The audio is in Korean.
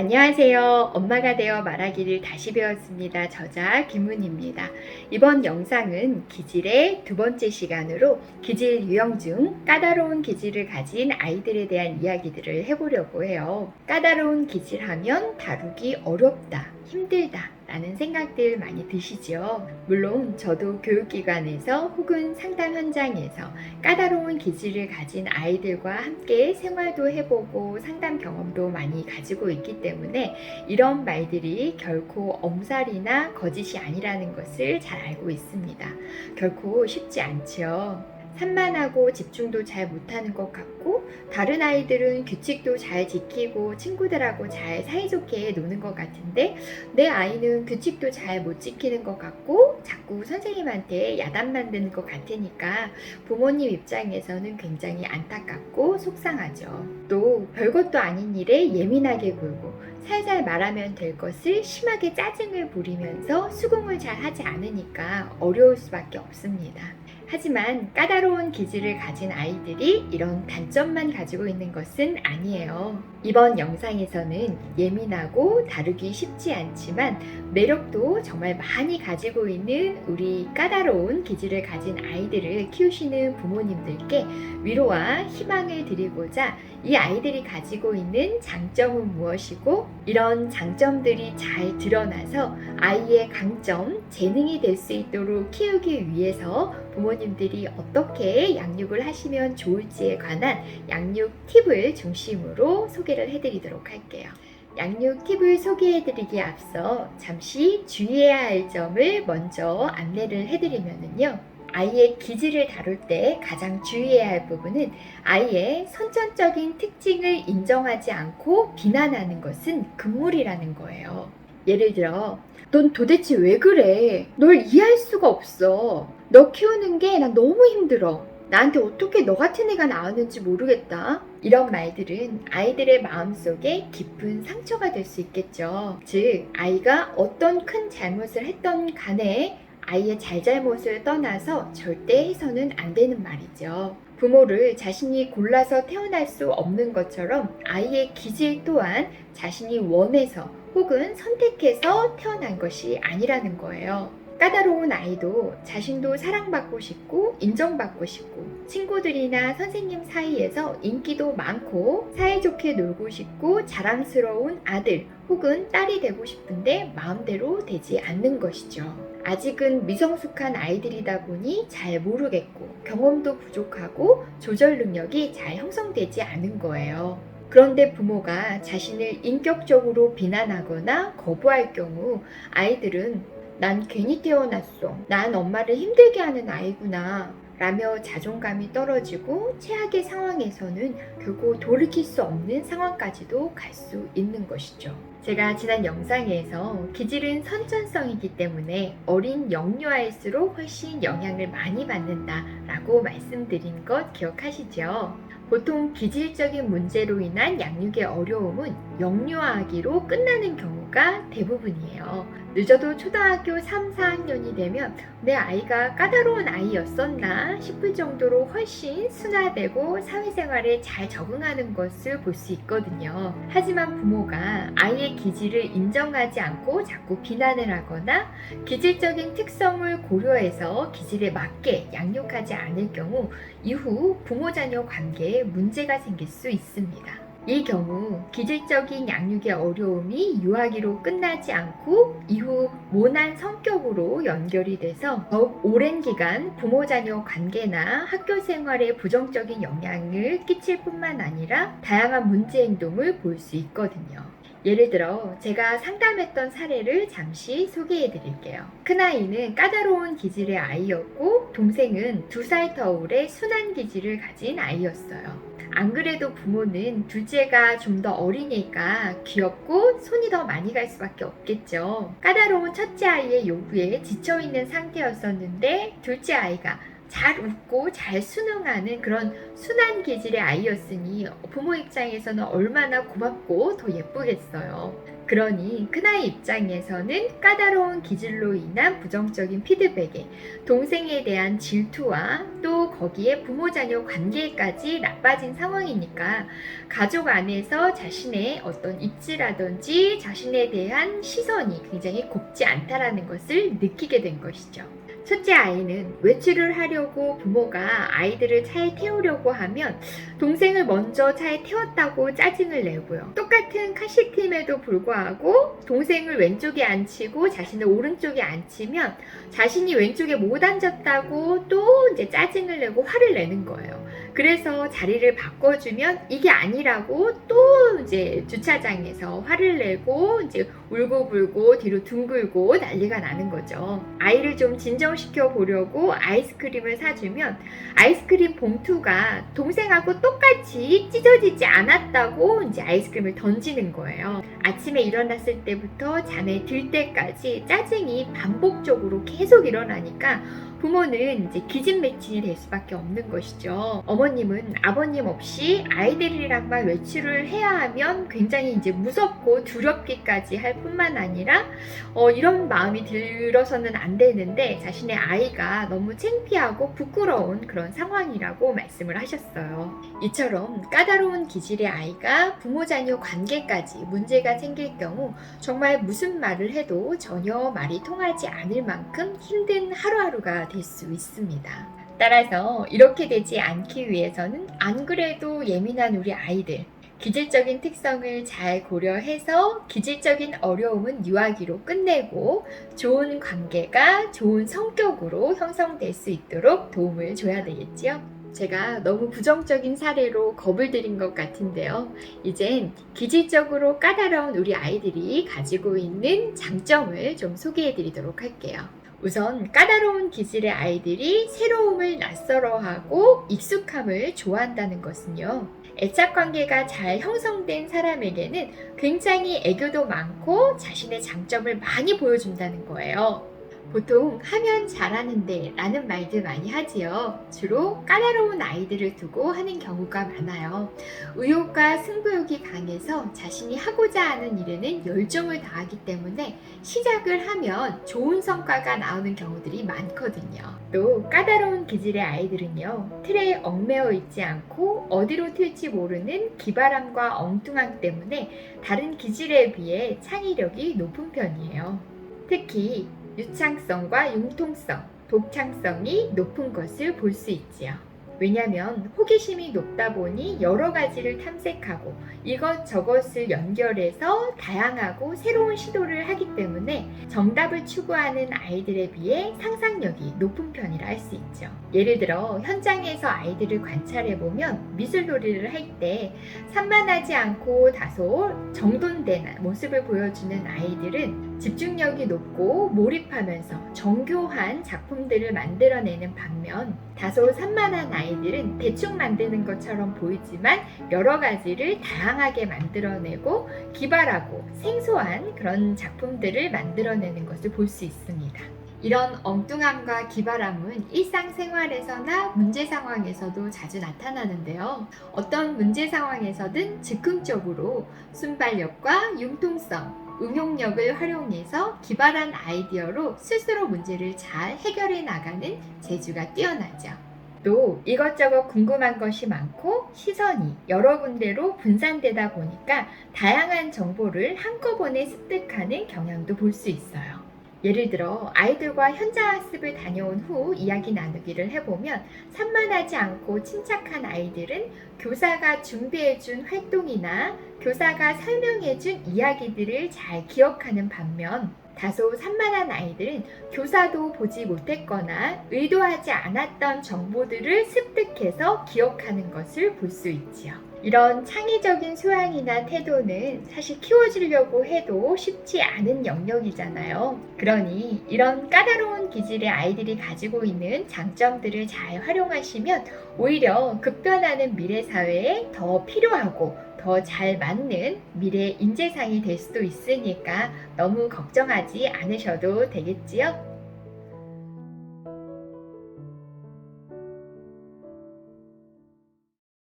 안녕하세요. 엄마가 되어 말하기를 다시 배웠습니다. 저자 김은입니다. 이번 영상은 기질의 두 번째 시간으로 기질 유형 중 까다로운 기질을 가진 아이들에 대한 이야기들을 해보려고 해요. 까다로운 기질하면 다루기 어렵다, 힘들다 라는 생각들 많이 드시죠? 물론 저도 교육기관에서 혹은 상담 현장에서 까다로운 기질을 가진 아이들과 함께 생활도 해보고 상담 경험도 많이 가지고 있기 때문에 이런 말들이 결코 엄살이나 거짓이 아니라는 것을 잘 알고 있습니다. 결코 쉽지 않죠. 산만하고 집중도 잘 못하는 것 같고 다른 아이들은 규칙도 잘 지키고 친구들하고 잘 사이좋게 노는 것 같은데 내 아이는 규칙도 잘 못 지키는 것 같고 자꾸 선생님한테 야단 만드는 것 같으니까 부모님 입장에서는 굉장히 안타깝고 속상하죠. 또 별것도 아닌 일에 예민하게 굴고 살살 말하면 될 것을 심하게 짜증을 부리면서 수긍을 잘 하지 않으니까 어려울 수밖에 없습니다. 하지만 까다로운 기질을 가진 아이들이 이런 단점만 가지고 있는 것은 아니에요. 이번 영상에서는 예민하고 다루기 쉽지 않지만 매력도 정말 많이 가지고 있는 우리 까다로운 기질을 가진 아이들을 키우시는 부모님들께 위로와 희망을 드리고자 이 아이들이 가지고 있는 장점은 무엇이고 이런 장점들이 잘 드러나서 아이의 강점, 재능이 될 수 있도록 키우기 위해서 부모님들이 어떻게 양육을 하시면 좋을지에 관한 양육 팁을 중심으로 소개를 해드리도록 할게요. 양육 팁을 소개해드리기에 앞서 잠시 주의해야 할 점을 먼저 안내를 해드리면요. 아이의 기질을 다룰 때 가장 주의해야 할 부분은 아이의 선천적인 특징을 인정하지 않고 비난하는 것은 금물이라는 거예요. 예를 들어, 넌 도대체 왜 그래? 널 이해할 수가 없어. 너 키우는 게 난 너무 힘들어. 나한테 어떻게 너 같은 애가 나왔는지 모르겠다. 이런 말들은 아이들의 마음속에 깊은 상처가 될 수 있겠죠. 즉, 아이가 어떤 큰 잘못을 했던 간에 아이의 잘잘못을 떠나서 절대 해서는 안 되는 말이죠. 부모를 자신이 골라서 태어날 수 없는 것처럼 아이의 기질 또한 자신이 원해서 혹은 선택해서 태어난 것이 아니라는 거예요. 까다로운 아이도 자신도 사랑받고 싶고 인정받고 싶고 친구들이나 선생님 사이에서 인기도 많고 사이좋게 놀고 싶고 자랑스러운 아들 혹은 딸이 되고 싶은데 마음대로 되지 않는 것이죠. 아직은 미성숙한 아이들이다 보니 잘 모르겠고 경험도 부족하고 조절 능력이 잘 형성되지 않은 거예요. 그런데 부모가 자신을 인격적으로 비난하거나 거부할 경우 아이들은 난 괜히 태어났어. 난 엄마를 힘들게 하는 아이구나. 라며 자존감이 떨어지고 최악의 상황에서는 결국 돌이킬 수 없는 상황까지도 갈 수 있는 것이죠. 제가 지난 영상에서 기질은 선천성이기 때문에 어린 영유아일수록 훨씬 영향을 많이 받는다 라고 말씀드린 것 기억하시죠? 보통 기질적인 문제로 인한 양육의 어려움은 영유아기로 끝나는 경우가 대부분이에요. 늦어도 초등학교 3, 4학년이 되면 내 아이가 까다로운 아이였었나 싶을 정도로 훨씬 순화되고 사회생활에 잘 적응하는 것을 볼 수 있거든요. 하지만 부모가 아이의 기질을 인정하지 않고 자꾸 비난을 하거나 기질적인 특성을 고려해서 기질에 맞게 양육하지 않을 경우 이후 부모-자녀 관계에 문제가 생길 수 있습니다. 이 경우 기질적인 양육의 어려움이 유아기로 끝나지 않고 이후 모난 성격으로 연결이 돼서 더욱 오랜 기간 부모-자녀 관계나 학교 생활에 부정적인 영향을 끼칠 뿐만 아니라 다양한 문제 행동을 볼 수 있거든요. 예를 들어 제가 상담했던 사례를 잠시 소개해 드릴게요. 큰아이는 까다로운 기질의 아이였고 동생은 2살 터울의 순한 기질을 가진 아이였어요. 안 그래도 부모는 둘째가 좀 더 어리니까 귀엽고 손이 더 많이 갈 수밖에 없겠죠. 까다로운 첫째 아이의 요구에 지쳐있는 상태였었는데 둘째 아이가 잘 웃고 잘 순응하는 그런 순한 기질의 아이였으니 부모 입장에서는 얼마나 고맙고 더 예쁘겠어요. 그러니 큰아이 입장에서는 까다로운 기질로 인한 부정적인 피드백에 동생에 대한 질투와 또 거기에 부모 자녀 관계까지 나빠진 상황이니까 가족 안에서 자신의 어떤 입지라든지 자신에 대한 시선이 굉장히 곱지 않다라는 것을 느끼게 된 것이죠. 첫째 아이는 외출을 하려고 부모가 아이들을 차에 태우려고 하면 동생을 먼저 차에 태웠다고 짜증을 내고요. 똑같은 카시트임에도 불구하고 동생을 왼쪽에 앉히고 자신을 오른쪽에 앉히면 자신이 왼쪽에 못 앉았다고 또 이제 짜증을 내고 화를 내는 거예요. 그래서 자리를 바꿔주면 이게 아니라고 또 이제 주차장에서 화를 내고 이제 울고불고 뒤로 둥글고 난리가 나는 거죠. 아이를 좀 진정시켜 보려고 아이스크림을 사주면 아이스크림 봉투가 동생하고 똑같이 찢어지지 않았다고 이제 아이스크림을 던지는 거예요. 아침에 일어났을 때부터 잠에 들 때까지 짜증이 반복적으로 계속 일어나니까 부모는 이제 기진맥진이 될 수밖에 없는 것이죠. 어머님은 아버님 없이 아이들이랑만 외출을 해야 하면 굉장히 이제 무섭고 두렵기까지 할 뿐만 아니라 이런 마음이 들어서는 안 되는데 자신의 아이가 너무 창피하고 부끄러운 그런 상황이라고 말씀을 하셨어요. 이처럼 까다로운 기질의 아이가 부모 자녀 관계까지 문제가 생길 경우 정말 무슨 말을 해도 전혀 말이 통하지 않을 만큼 힘든 하루하루가 될 수 있습니다. 따라서 이렇게 되지 않기 위해서는 안 그래도 예민한 우리 아이들, 기질적인 특성을 잘 고려해서 기질적인 어려움은 유아기로 끝내고 좋은 관계가 좋은 성격으로 형성될 수 있도록 도움을 줘야 되겠지요. 제가 너무 부정적인 사례로 겁을 들인 것 같은데요. 이젠 기질적으로 까다로운 우리 아이들이 가지고 있는 장점을 좀 소개해 드리도록 할게요. 우선 까다로운 기질의 아이들이 새로움을 낯설어하고 익숙함을 좋아한다는 것은요. 애착관계가 잘 형성된 사람에게는 굉장히 애교도 많고 자신의 장점을 많이 보여준다는 거예요. 보통 하면 잘하는데 라는 말들 많이 하지요. 주로 까다로운 아이들을 두고 하는 경우가 많아요. 의욕과 승부욕이 강해서 자신이 하고자 하는 일에는 열정을 다하기 때문에 시작을 하면 좋은 성과가 나오는 경우들이 많거든요. 또 까다로운 기질의 아이들은요, 틀에 얽매여 있지 않고 어디로 튈지 모르는 기발함과 엉뚱함 때문에 다른 기질에 비해 창의력이 높은 편이에요. 특히 유창성과 융통성, 독창성이 높은 것을 볼 수 있지요. 왜냐하면 호기심이 높다 보니 여러 가지를 탐색하고 이것저것을 연결해서 다양하고 새로운 시도를 하기 때문에 정답을 추구하는 아이들에 비해 상상력이 높은 편이라 할 수 있죠. 예를 들어 현장에서 아이들을 관찰해보면 미술놀이를 할 때 산만하지 않고 다소 정돈된 모습을 보여주는 아이들은 집중력이 높고 몰입하면서 정교한 작품들을 만들어내는 반면 다소 산만한 아이들은 대충 만드는 것처럼 보이지만 여러 가지를 다양하게 만들어내고 기발하고 생소한 그런 작품들을 만들어내는 것을 볼 수 있습니다. 이런 엉뚱함과 기발함은 일상생활에서나 문제 상황에서도 자주 나타나는데요. 어떤 문제 상황에서든 즉흥적으로 순발력과 융통성, 응용력을 활용해서 기발한 아이디어로 스스로 문제를 잘 해결해 나가는 재주가 뛰어나죠. 또 이것저것 궁금한 것이 많고 시선이 여러 군데로 분산되다 보니까 다양한 정보를 한꺼번에 습득하는 경향도 볼 수 있어요. 예를 들어 아이들과 현장 학습을 다녀온 후 이야기 나누기를 해보면 산만하지 않고 침착한 아이들은 교사가 준비해준 활동이나 교사가 설명해준 이야기들을 잘 기억하는 반면 다소 산만한 아이들은 교사도 보지 못했거나 의도하지 않았던 정보들을 습득해서 기억하는 것을 볼 수 있지요. 이런 창의적인 소양이나 태도는 사실 키워주려고 해도 쉽지 않은 영역이잖아요. 그러니 이런 까다로운 기질의 아이들이 가지고 있는 장점들을 잘 활용하시면 오히려 급변하는 미래 사회에 더 필요하고 더 잘 맞는 미래 인재상이 될 수도 있으니까 너무 걱정하지 않으셔도 되겠지요?